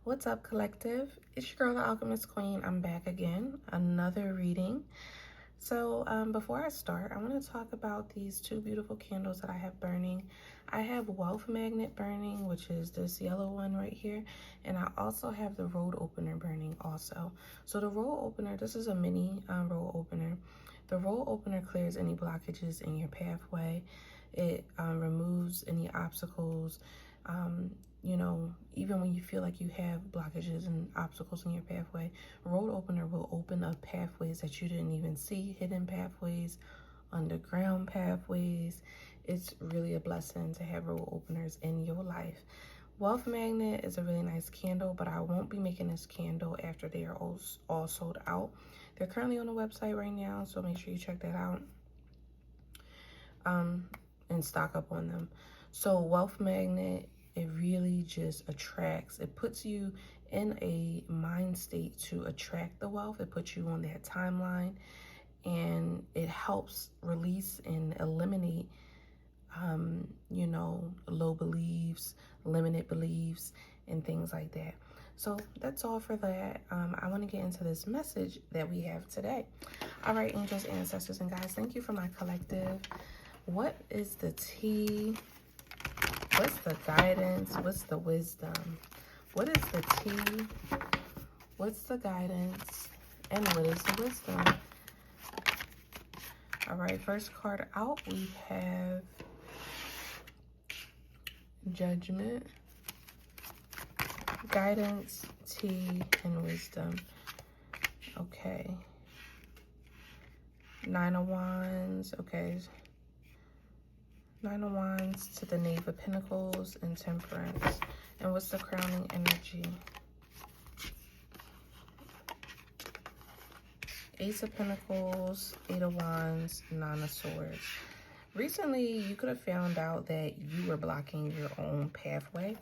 What's up, collective? It's your girl, the Alchemist Queen. I'm back again, another reading. So before I start, I want to talk about these two beautiful candles that I have burning. I have Wealth Magnet burning, which is this yellow one right here, and I also have the Road Opener burning also. So the Road Opener, this is a mini Road Opener. The Road Opener clears any blockages in your pathway. It removes any obstacles. You know, even when you feel like you have blockages and obstacles in your pathway, Road Opener will open up pathways that you didn't even see, hidden pathways, underground pathways. It's really a blessing to have Road Openers in your life. Wealth Magnet is a really nice candle, but I won't be making this candle after they are all sold out. They're currently on the website right now, so make sure you check that out and stock up on them. So Wealth Magnet, it really just attracts, it puts you in a mind state to attract the wealth. It puts you on that timeline, and it helps release and eliminate you know, low beliefs, limited beliefs, and things like that. So that's all for that. I want to get into this message that we have today. All right, angels, ancestors, and guys, thank you for my collective. What is the tea? What's the guidance? What's the wisdom? What is the tea? What's the guidance? And what is the wisdom? All right, first card out, we have Judgment, guidance, tea, and wisdom. Okay. Nine of Wands. Okay. Nine of Wands to the Knave of Pentacles and Temperance. And what's the crowning energy? Ace of Pentacles, Eight of Wands, Nine of Swords. Recently, you could have found out that you were blocking your own pathway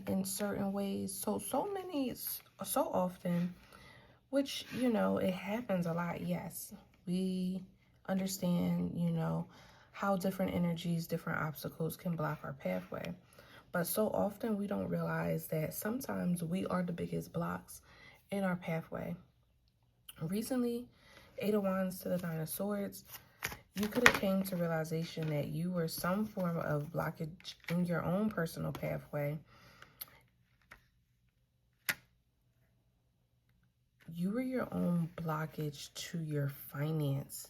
in certain ways. So often, which, you know, it happens a lot. Yes, we understand, you know, how different energies, different obstacles can block our pathway. But so often we don't realize that sometimes we are the biggest blocks in our pathway. Recently, Eight of Wands to the Nine of Swords, you could have came to realization that you were some form of blockage in your own personal pathway. You were your own blockage to your finance.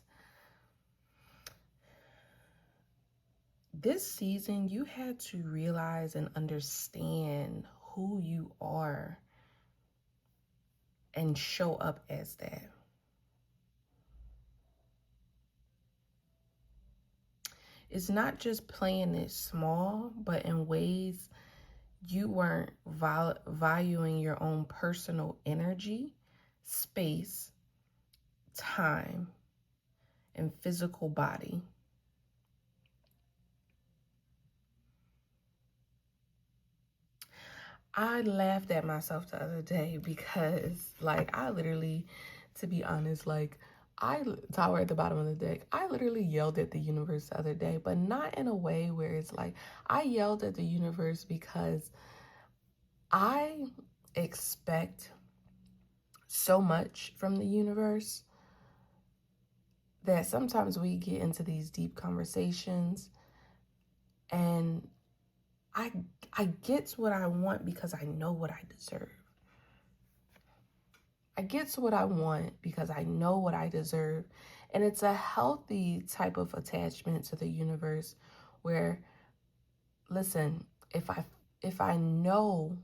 This season, you had to realize and understand who you are and show up as that. It's not just playing it small, but in ways you weren't valuing your own personal energy, space, time, and physical body. I laughed at myself the other day because, like, I literally, to be honest, like, tower at the bottom of the deck, I literally yelled at the universe the other day, but not in a way where it's like, I yelled at the universe because I expect so much from the universe that sometimes we get into these deep conversations, and I get what I want because I know what I deserve. I get to what I want because I know what I deserve. And it's a healthy type of attachment to the universe where, listen, if I know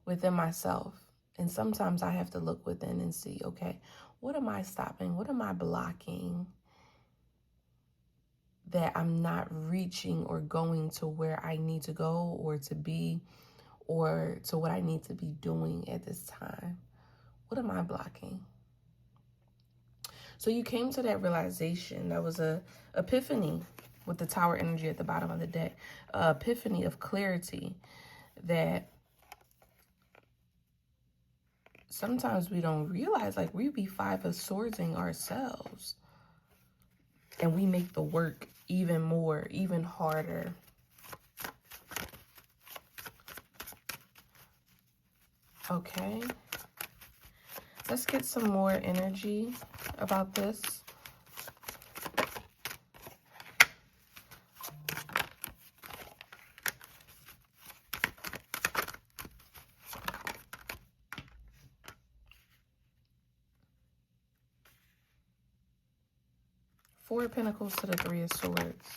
within myself, and sometimes I have to look within and see, okay, what am I stopping? What am I blocking that I'm not reaching or going to where I need to go or to be, or to what I need to be doing at this time? What am I blocking? So you came to that realization. That was a epiphany with the tower energy at the bottom of the deck. Epiphany of clarity that sometimes we don't realize, like, we be Five of Swordsing ourselves. And we make the work even more, even harder. Okay. Let's get some more energy about this. Four of Pentacles to the Three of Swords.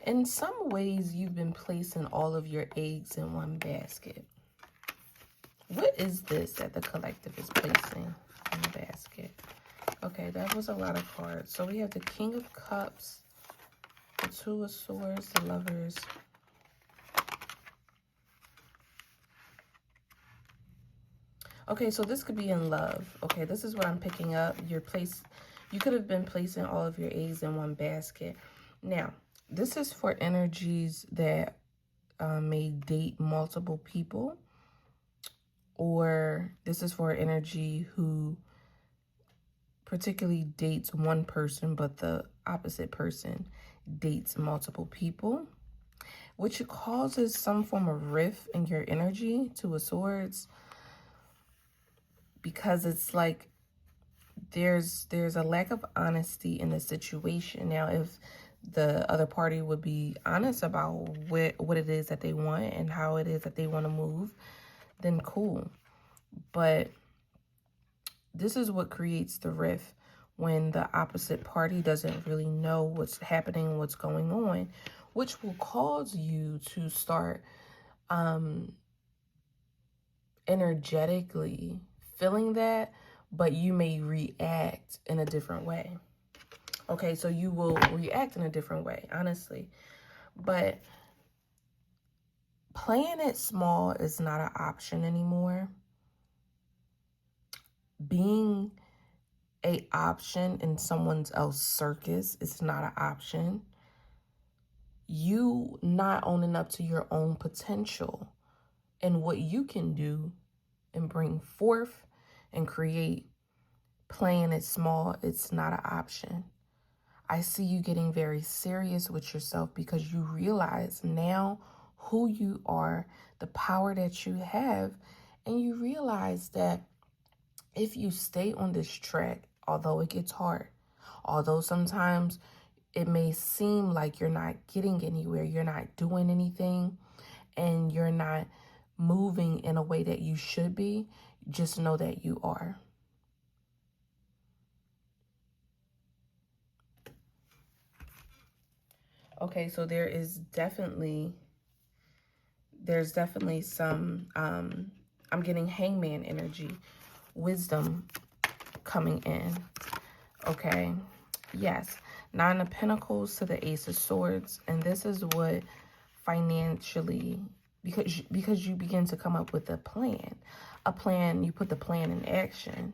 In some ways, you've been placing all of your eggs in one basket. What is this that the collective is placing in the basket? Okay, that was a lot of cards. So we have the King of Cups, the Two of Swords, the Lovers. Okay, so this could be in love. Okay, this is what I'm picking up. You could have been placing all of your eggs in one basket. Now, this is for energies that may date multiple people, or this is for energy who particularly dates one person, but the opposite person dates multiple people, which causes some form of rift in your energy, Two of Swords, because it's like there's a lack of honesty in the situation. Now, if the other party would be honest about what it is that they want and how it is that they want to move, then cool. But this is what creates the rift, when the opposite party doesn't really know what's happening, what's going on, which will cause you to start energetically feeling that, but you may react in a different way. Okay, so you will react in a different way, honestly. But playing it small is not an option anymore. Being an option in someone else's circus is not an option. You not owning up to your own potential and what you can do and bring forth and create, playing it small, it's not an option. I see you getting very serious with yourself because you realize now who you are, the power that you have, and you realize that if you stay on this track, although it gets hard, although sometimes it may seem like you're not getting anywhere, you're not doing anything, and you're not moving in a way that you should be, just know that you are. Okay, so there's definitely some, I'm getting Hangman energy, wisdom coming in. Okay, yes. Nine of Pentacles to the Ace of Swords. And this is what financially, because you begin to come up with a plan, you put the plan in action.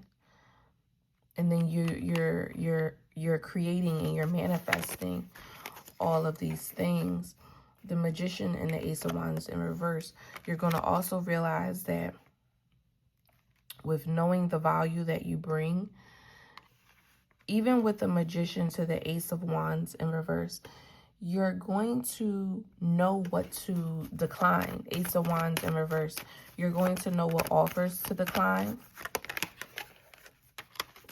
And then you're creating and you're manifesting all of these things. The Magician and the Ace of Wands in reverse. You're going to also realize that with knowing the value that you bring, even with the Magician to the Ace of Wands in reverse, you're going to know what to decline. Ace of Wands in reverse. You're going to know what offers to decline.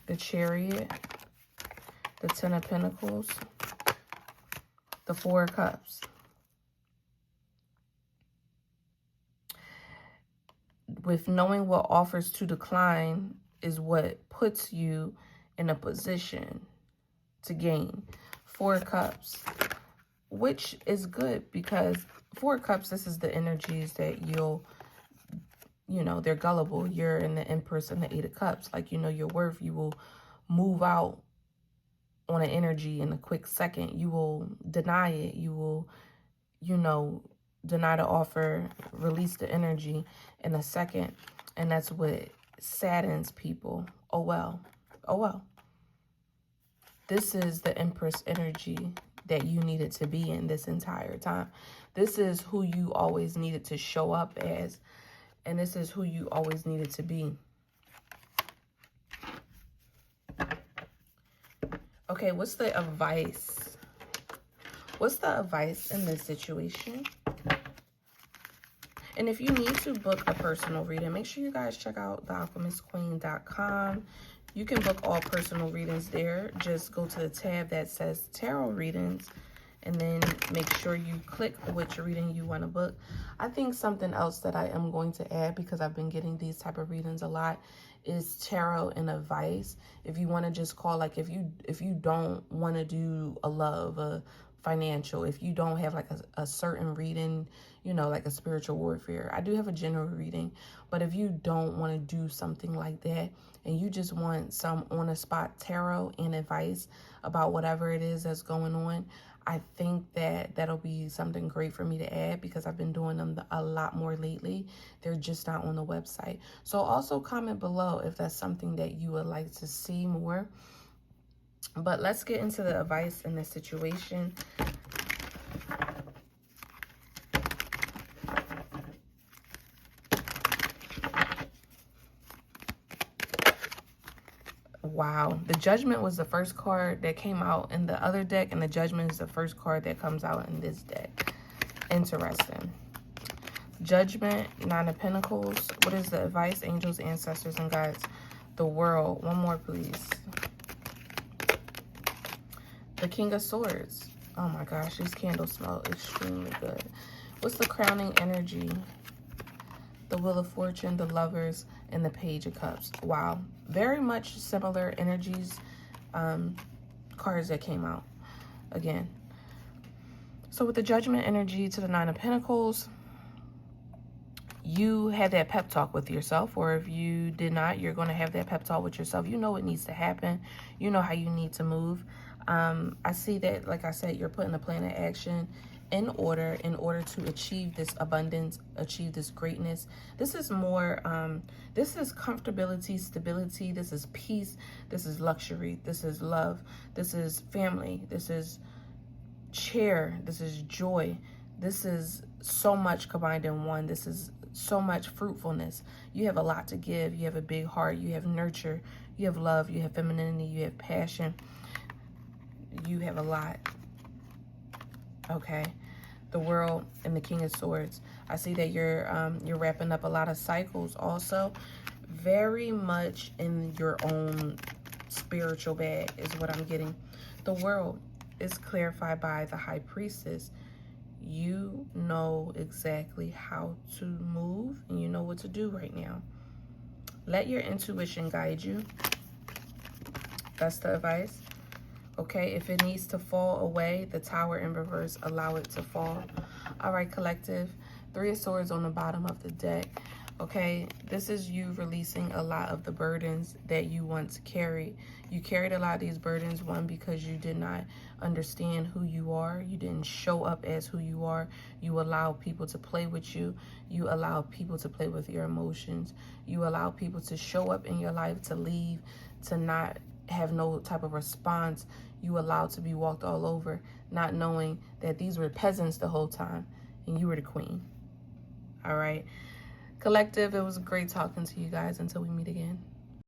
The Chariot, the Ten of Pentacles, the Four of Cups. With knowing what offers to decline is what puts you in a position to gain. Four of Cups, which is good because Four of Cups, this is the energies that they're gullible. You're in the Empress and the Eight of Cups. Like, you know your worth. You will move out on an energy in a quick second. You will deny it. You will, deny the offer, release the energy in a second. And that's what saddens people. Oh, well. Oh, well. This is the Empress energy that you needed to be in this entire time. This is who you always needed to show up as. And this is who you always needed to be. Okay, what's the advice? What's the advice in this situation? And if you need to book a personal reading, make sure you guys check out thealchemistqueen.com. You can book all personal readings there. Just go to the tab that says tarot readings and then make sure you click which reading you want to book. I think something else that I am going to add, because I've been getting these type of readings a lot, is tarot and advice. If you want to just call, like if you don't want to do a love, a financial, if you don't have like a certain reading, you know, like a spiritual warfare. I do have a general reading, but if you don't want to do something like that and you just want some on the spot tarot and advice about whatever it is that's going on, I think that that'll be something great for me to add, because I've been doing them a lot more lately. They're just not on the website. So also comment below if that's something that you would like to see more. But let's get into the advice in this situation. Wow, the Judgment was the first card that came out in the other deck, and the Judgment is the first card that comes out in this deck. Interesting. Judgment, Nine of Pentacles. What is the advice? Angels, ancestors, and guides. The World. One more, please. The King of Swords. Oh my gosh, these candles smell extremely good. What's the crowning energy? The Wheel of Fortune, the Lovers, and the Page of Cups. Wow, very much similar energies, cards that came out again. So with the Judgment energy to the Nine of Pentacles, you had that pep talk with yourself, or if you did not, you're going to have that pep talk with yourself. You know what needs to happen. You know how you need to move. I see that, like I said, you're putting a plan of action in order to achieve this abundance, achieve this greatness. This is more, this is comfortability, stability. This is peace. This is luxury. This is love. This is family. This is cheer. This is joy. This is so much combined in one. This is so much fruitfulness. You have a lot to give. You have a big heart. You have nurture. You have love. You have femininity. You have passion. You have a lot. Okay. The World and the King of Swords. I see that you're wrapping up a lot of cycles also. Very much in your own spiritual bag is what I'm getting. The World is clarified by the High Priestess. You know exactly how to move and you know what to do right now. Let your intuition guide you. That's the advice. Okay, if it needs to fall away, the Tower in reverse, allow it to fall. All right, collective. Three of Swords on the bottom of the deck. Okay, this is you releasing a lot of the burdens that you once carried. You carried a lot of these burdens, one, because you did not understand who you are. You didn't show up as who you are. You allow people to play with you. You allow people to play with your emotions. You allow people to show up in your life, to leave, to not have no type of response. You allowed to be walked all over, not knowing that these were peasants the whole time and you were the queen. All right, collective, it was great talking to you guys. Until we meet again.